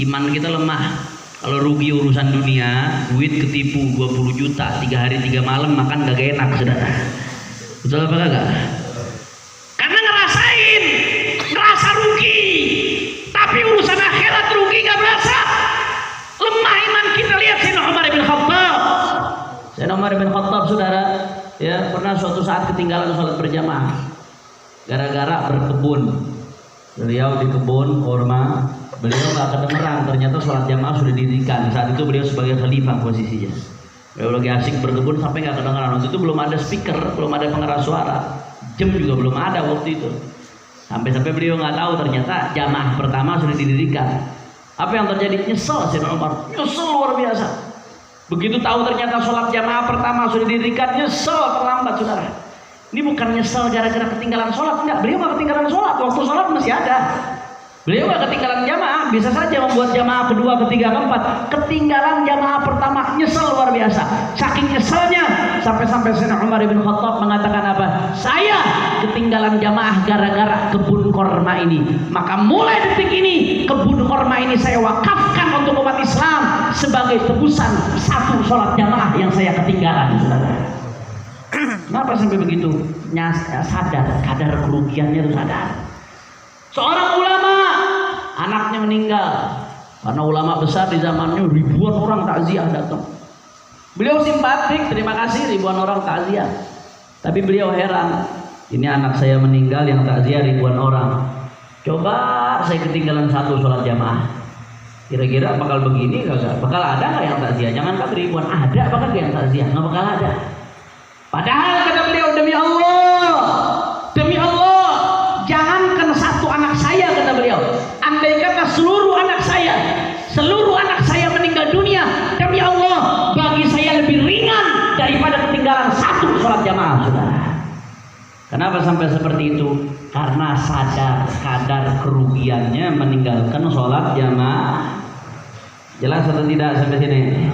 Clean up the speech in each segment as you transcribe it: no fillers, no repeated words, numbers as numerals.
Iman kita lemah. Kalau rugi urusan dunia, duit ketipu 20 juta, 3 hari 3 malam makan gak enak, saudara. Betul apa kagak? Karena ngerasa rugi. Tapi urusan akhirat rugi gak berasa. Lemah iman kita. Lihat Sayyidina Umar bin Khattab. Sayyidina Umar bin Khattab, saudara, ya pernah suatu saat ketinggalan sholat berjamaah gara-gara berkebun. Beliau di kebun kurma, beliau nggak kedengeran, ternyata sholat jamaah sudah didirikan. Saat itu beliau sebagai khalifah posisinya. Beliau lagi asik berkebun sampai nggak kedengeran. Waktu itu belum ada speaker, belum ada pengeras suara, jam juga belum ada waktu itu. Sampai beliau nggak tahu ternyata jamaah pertama sudah didirikan. Apa yang terjadi? Nyesel Sayyidina Umar, nyesel luar biasa. Begitu tahu ternyata sholat jamaah pertama sudah didirikan, nyesel terlambat, saudara. Ini bukan nyesel gara-gara ketinggalan sholat, enggak. Beliau nggak ketinggalan sholat, waktu sholat masih ada. Beliau nggak ketinggalan jamaah, bisa saja membuat jamaah kedua, ketiga, keempat. Ketinggalan jamaah pertama, nyesel luar biasa. Saking nyeselnya, sampai Sayyidina Umar bin Khattab mengatakan apa? Saya ketinggalan jamaah gara-gara kebun korma ini. Maka mulai detik ini, kebun korma ini saya wakafkan untuk umat Islam sebagai tebusan satu sholat jamaah yang saya ketinggalan, saudara. Kenapa sampai begitu? Sadar, kadar kerugiannya itu sadar. Seorang ulama, anaknya meninggal. Karena ulama besar di zamannya, ribuan orang takziah datang. Beliau simpatik, terima kasih ribuan orang takziah. Tapi beliau heran, ini anak saya meninggal yang takziah ribuan orang. Coba saya ketinggalan satu sholat jamaah. Kira-kira bakal begini kagak? Bakal ada nggak yang takziah? Jangan kan ribuan, ada bakal yang takziah? Nggak bakal ada. Padahal kata beliau, demi Allah, jangankan satu anak saya, kata beliau, andai kata seluruh anak saya meninggal dunia, demi Allah, bagi saya lebih ringan daripada ketinggalan satu sholat jamaah, saudara. Kenapa sampai seperti itu? Karena sadar kadar kerugiannya meninggalkan sholat jamaah. Jelas atau tidak sampai sini?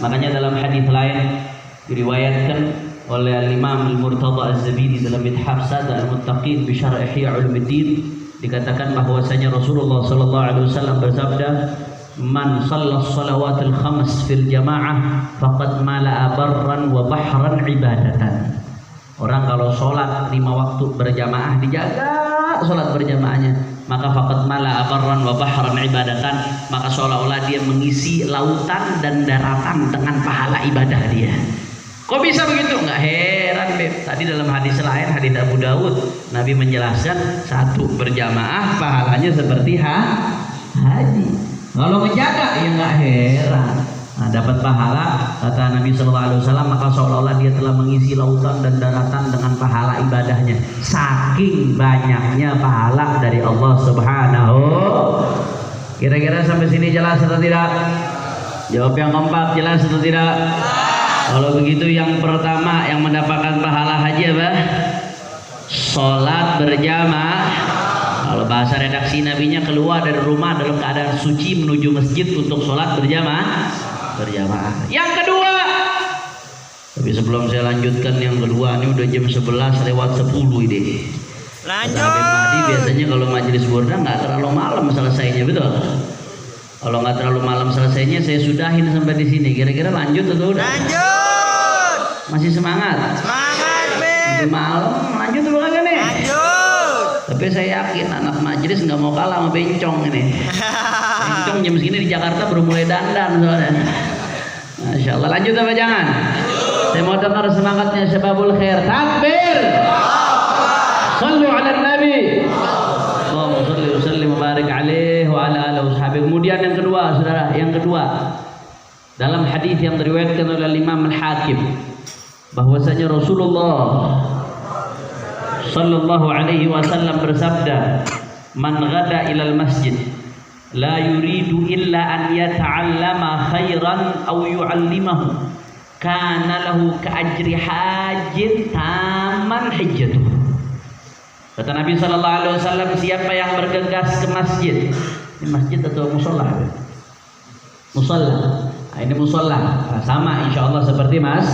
Makanya dalam hadis lain diriwayatkan oleh Imam Al-Murtada Az-Zabidi dalam Ithaf Sada Al-Muttaqin bi Syarh Ihya Ulumuddin, dikatakan bahwasanya Rasulullah sallallahu alaihi wasallam bersabda, "Man shalla shalawatil khams fil jamaah faqad mala'a barran wa bahran ibadatan." Orang kalau sholat 5 waktu berjamaah, dijaga sholat berjamaahnya, maka faqad mala'a barran wa bahran ibadatan, maka seolah-olah dia mengisi lautan dan daratan dengan pahala ibadah dia. Kok bisa begitu? Nggak heran, Beb. Tadi dalam hadis lain, hadis Abu Dawud, Nabi menjelaskan satu berjamaah pahalanya seperti haji. Kalau menjaga, ya nggak heran. Nah, dapat pahala, kata Nabi SAW, maka seolah-olah dia telah mengisi lautan dan daratan dengan pahala ibadahnya. Saking banyaknya pahala dari Allah Subhanahu. Kira-kira sampai sini jelas atau tidak? Jawab yang keempat, jelas atau tidak? Kalau begitu yang pertama yang mendapatkan pahala haji apa? Sholat berjamaah. Kalau bahasa redaksi nabinya, keluar dari rumah dalam keadaan suci menuju masjid untuk sholat berjamaah. Yang kedua, tapi sebelum saya lanjutkan yang kedua, ini udah jam 11 lewat 10 ini. Lanjut. Habib Mahdi biasanya kalau majelis burda nggak terlalu malam selesainya, betul? Kalau nggak terlalu malam selesainya, saya sudahin sampai di sini. Kira-kira lanjut atau udah? Lanjut. Masih semangat? Semangat, Beb. Malam lanjut dulu kan nih? Lanjut. Tapi saya yakin anak majelis nggak mau kalah sama bencong ini. Bencong jam segini di Jakarta baru mulai dandan soalnya. Masya Allah. Lanjut apa jangan? Lanjut. Saya mau dengar semangatnya Syababul Khair. Takbir. Sallu ala Nabi. Allahumma salli wa sallim wa barik alaihi wa ala alihi washabihi. Kemudian yang kedua, saudara, yang kedua, dalam hadis yang diriwayatkan oleh Imam Al-Hakim, bahwasanya Rasulullah sallallahu alaihi wasallam bersabda, "Man ghada ilal masjid la yuridu illa an yata'allama khairan aw yu'allimahu kana lahu ka'ajri hajjin taman hajjatuh." Kata Nabi sallallahu alaihi wasallam, siapa yang bergegas ke masjid, ini masjid atau musola? Musola. Nah, ini musola. Nah, sama insyaallah seperti Mas.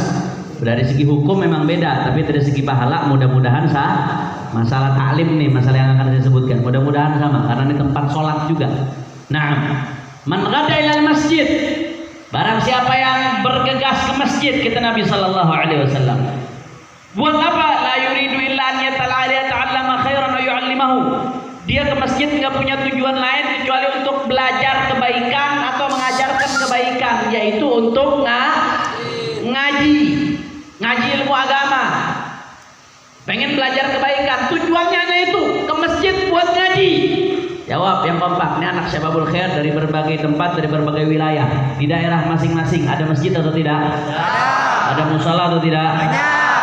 Dari segi hukum memang beda, tapi dari segi pahala mudah-mudahan masalah taklim nih, masalah yang akan saya sebutkan, mudah-mudahan sama karena ini tempat sholat juga. Nah, Man ghada ilal masjid, barang siapa yang bergegas ke masjid, kata Nabi sallallahu alaihi wasallam. Buat apa? La yuridu illa an yata'allama khairan wa yu'allimahu. Dia ke masjid nggak punya tujuan lain kecuali untuk belajar kebaikan atau mengajarkan kebaikan, yaitu untuk ngaji ilmu agama. Pengen belajar kebaikan, tujuannya hanya itu, ke masjid buat ngaji. Jawab yang kompak, ini anak Syababul Khair dari berbagai tempat, dari berbagai wilayah. Di daerah masing-masing ada masjid atau tidak? Ada musala atau tidak?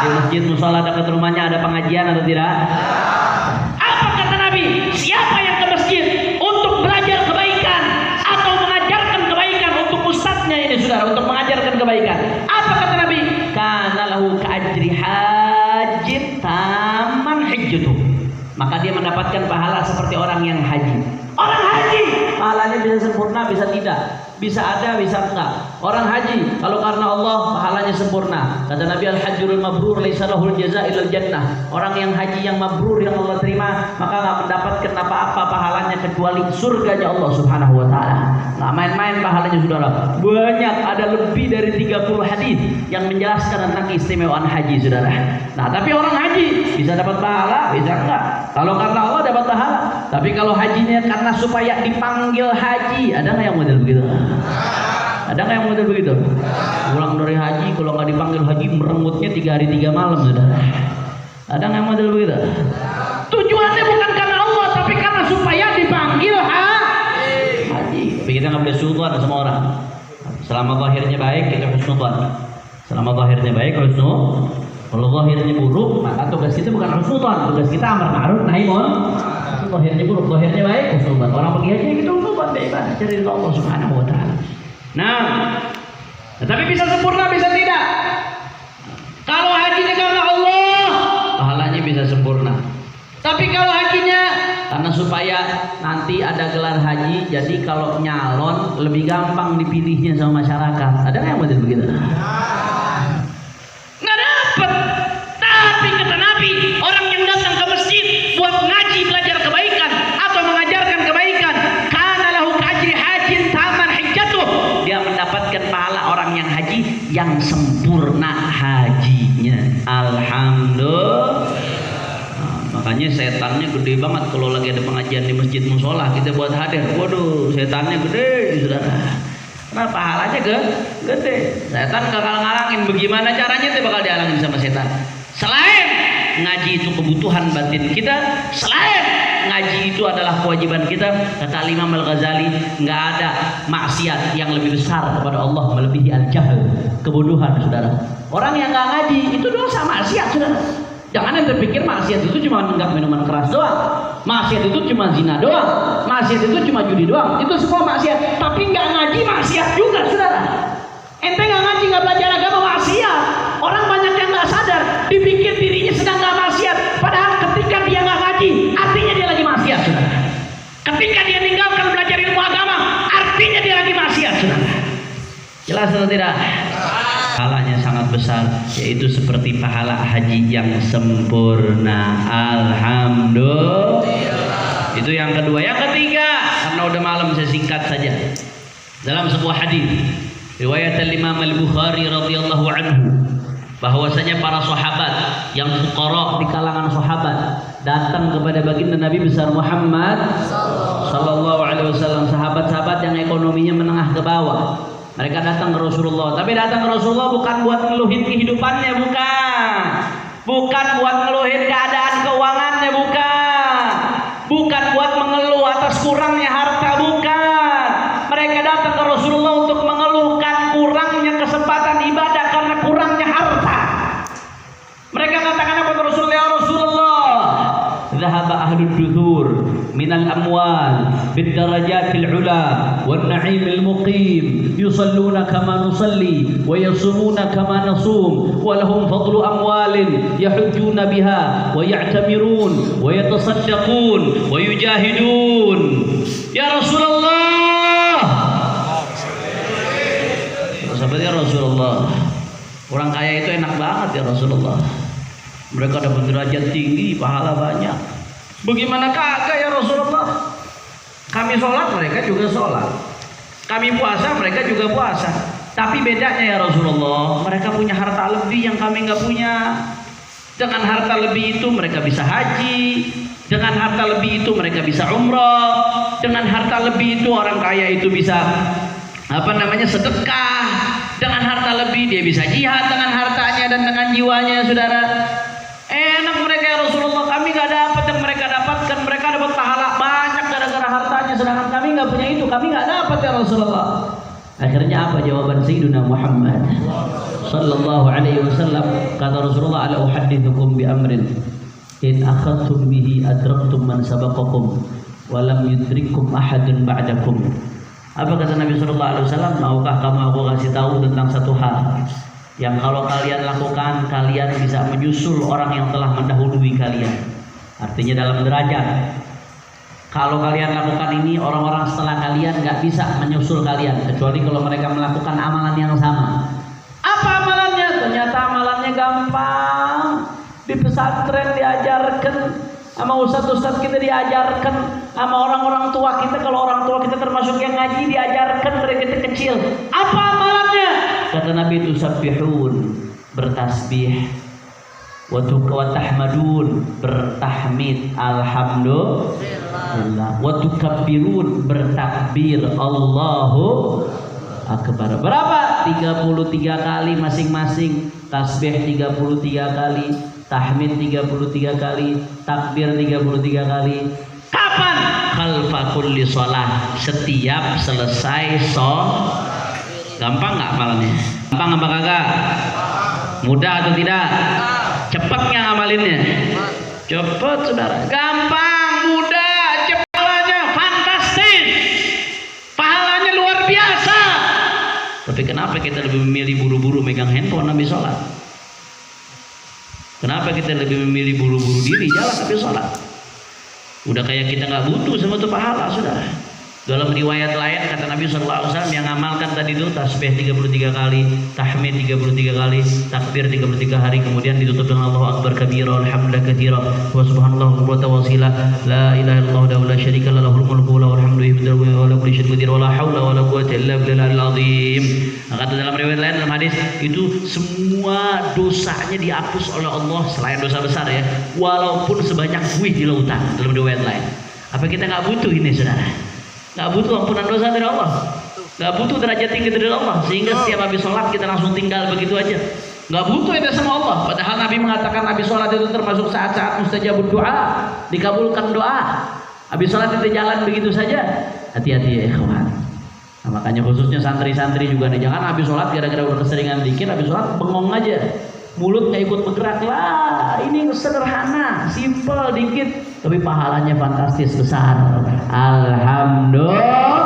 Di masjid musala dekat rumahnya ada pengajian atau tidak? Apa kata Nabi? Siapa yang ke masjid untuk belajar kebaikan atau mengajarkan kebaikan, untuk ustadznya ini saudara, untuk mengajarkan kebaikan, apa kata Nabi? Kana lahu ka'ajri hajjin taman hajjutu, maka dia mendapatkan pahala seperti orang yang haji. Orang haji pahalanya bisa sempurna, bisa tidak, bisa ada, bisa enggak. Orang haji kalau karena Allah pahalanya sempurna. Kata Nabi, al-hajjul mabrur laisa lahul jazaa illal jannah. Orang yang haji yang mabrur, yang Allah terima, maka enggak mendapatkan apa-apa pahalanya kecuali surganya Allah Subhanahu wa taala. Enggak main-main pahalanya saudara. Banyak, ada lebih dari 30 hadis yang menjelaskan tentang keistimewaan haji saudara. Nah, tapi orang haji bisa dapat pahala, bisa enggak. Kalau karena Allah dapat pahala. Tapi kalau hajinya karena supaya dipanggil haji, ada nggak yang model begitu? Ada nggak yang model begitu? Pulang dari haji, kalau nggak dipanggil haji merengutnya 3 hari 3 malam sudah. Ada nggak yang model begitu? Tujuannya bukan karena Allah, tapi karena supaya dipanggil haji. Tapi kita nggak boleh suudzon sama orang. Selama zahirnya baik kita husnudzon. Selama zahirnya baik husnudzon. Kalau zahirnya buruk, maka tugas kita bukan husnudzon, tugas kita amar ma'ruf nahi munkar. Zahirnya buruk, zahirnya baik, husnudzon. Orang pergi haji gitu husnudzon, beribadah cari Allah Subhanahu wa taala. Nah, tetapi bisa sempurna, bisa tidak. Kalau hajinya karena Allah, pahalanya bisa sempurna. Tapi kalau hajinya karena supaya nanti ada gelar haji, jadi kalau nyalon lebih gampang dipilihnya sama masyarakat. Ada nggak yang model begitu? Nggak dapat. Tapi kata Nabi, orang yang datang ke masjid buat ngaji, belajar kebaikan atau mengajarkan kebaikan, kana lahu ka'ajri hajin taman hajjatuh, dia mendapatkan pahala orang yang haji yang sempurna hajinya. Alhamdulillah. Makanya setannya gede banget kalau lagi ada pengajian di masjid musola, kita buat hadir. Waduh, setannya gede saudara. Karena pahalanya gede. Setan bakal ngalangin. Bagaimana caranya itu bakal dihalangin sama setan? Selain ngaji itu kebutuhan batin kita, selain ngaji itu adalah kewajiban kita, kata Imam Al-Ghazali, nggak ada maksiat yang lebih besar kepada Allah melebihi al-jahl, kebodohan saudara. Orang yang nggak ngaji itu dosa, maksiat saudara. Jangan yang terpikir maksiat itu cuma enggak minuman keras doang, maksiat itu cuma zina doang, maksiat itu cuma judi doang, itu semua maksiat. Tapi nggak ngaji maksiat juga saudara. Ente nggak ngaji, nggak belajar agama, maksiat. Orang banyak yang nggak sadar, dipikir dirinya sedang nggak maksiat, padahal ketika dia nggak ngaji artinya dia lagi maksiat saudara. Ketika dia tinggalkan belajar ilmu agama artinya dia lagi maksiat saudara. Jelas atau tidak? Pahalanya sangat besar, yaitu seperti pahala haji yang sempurna. Alhamdulillah. Itu yang kedua. Yang ketiga, karena udah malam saya singkat saja. Dalam sebuah hadis riwayat Imam Al-Bukhari radhiyallahu anhu, bahwasanya para sahabat yang fuqara di kalangan sahabat datang kepada baginda Nabi besar Muhammad sallallahu alaihi wasallam, sahabat-sahabat yang ekonominya menengah ke bawah. Mereka datang ke Rasulullah, tapi datang ke Rasulullah bukan buat ngeluhin kehidupannya, bukan. Bukan buat ngeluhin keadaan keuangannya, bukan buat mengeluh atas kurangnya harta, bukan. Mereka datang ke Rasulullah untuk mengeluhkan kurangnya kesempatan ibadah karena kurangnya harta. Mereka katakan apa ke Rasulullah? Ya Rasulullah, dhahaba ahlud duthur minal amwal bid-darajatil ula wan na'imil muqim yusalluna kama nusalli wa yasumuna kama nasum wa lahum fadlu amwalin yahujjuna biha wa ya'tamirun wa yatasaddaqun wa yujahidun. Ya Rasulullah, sahabatnya Rasulullah, orang kaya itu enak banget ya Rasulullah. Mereka dapat derajat tinggi, pahala banyak. Bagaimana kagak ya Rasulullah? Kami sholat, mereka juga sholat. Kami puasa, mereka juga puasa. Tapi bedanya ya Rasulullah, mereka punya harta lebih yang kami nggak punya. Dengan harta lebih itu mereka bisa haji. Dengan harta lebih itu mereka bisa umrah. Dengan harta lebih itu orang kaya itu bisa sedekah. Dengan harta lebih dia bisa jihad dengan hartanya dan dengan jiwanya, saudara. Enak mereka ya Rasulullah, kami nggak dapat yang mereka dapatkan. Mereka dapat pahala banyak gara-gara hartanya, sedangkan kami nggak punya itu, kami nggak dapat ya Rasulullah. Akhirnya apa jawaban Sayyidina Muhammad sallallahu alaihi wasallam? Kata Rasulullah, ala uhaddithukum bi amrin in akhadtum bihi adraktum man sabaqakum wa lam yudrikum ahadun ba'dakum. Apa kata Nabi sallallahu alaihi wasallam? Maukah kamu aku kasih tahu tentang satu hal yang kalau kalian lakukan, kalian bisa menyusul orang yang telah mendahului kalian. Artinya dalam derajat. Kalau kalian lakukan ini, orang-orang setelah kalian nggak bisa menyusul kalian, kecuali kalau mereka melakukan amalan yang sama. Apa amalannya? Ternyata amalannya gampang. Di pesantren diajarkan, sama ustadz-ustadz kita diajarkan, sama orang-orang tua kita, kalau orang tua kita termasuk yang ngaji, diajarkan dari kita kecil. Apa amalannya? Kata Nabi itu sabbihun, bertasbih, wa tahmadun, bertahmid, alhamdulillah, wa tukabbirun, bertakbir, Allahu akbar. Berapa? 33 kali masing-masing. Tasbih 33 kali, tahmid 33 kali, takbir 33 kali. Kapan? Khalfa kulli shalah, setiap selesai sholat. Gampang nggak amalannya? Gampang apa kagak? Mudah atau tidak? Cepat nggak ngamalinnya? Cepat, saudara. Gampang, mudah, cepatnya, fantastis. Pahalanya luar biasa. Tapi kenapa kita lebih memilih buru-buru megang handphone habis sholat? Kenapa kita lebih memilih buru-buru diri jalan habis sholat? Udah kayak kita nggak butuh sama itu pahala, saudara. Dalam riwayat lain kata Nabi SAW yang ngamalkan tadi itu tasbih 33 kali, tahmid 33 kali, takbir 33 hari, kemudian ditutup dengan Allahu Akbar kabira, alhamdulillah katsira, wa subhanallah wa tawasila, la ilaha illallah wa la syarika lahu, lahul mulku wa lahul hamdu wa la kulli syai'in qadir wa la haula wa la quwwata illa billahil azim. Kata dalam riwayat lain dalam hadis itu semua dosanya dihapus oleh Allah selain dosa besar ya, walaupun sebanyak buih di lautan dalam riwayat lain. Apa kita nggak butuh ini, saudara? Nggak butuh ampunan dosa dari Allah, nggak butuh derajat tinggi dari Allah, sehingga setiap habis sholat kita langsung tinggal begitu aja. Nggak butuh itu sama Allah. Padahal Nabi mengatakan habis sholat itu termasuk saat-saat mustajabut doa, dikabulkan doa. Habis sholat itu jalan begitu saja. Hati-hati ya ikhwan. Nah, makanya khususnya santri-santri juga nih, jangan habis sholat gara-gara udah keseringan dikit, habis sholat bengong aja, mulut nggak ikut bergerak lah. Ini sederhana, simple, dikit, tapi pahalanya fantastis besar. Alhamdulillah.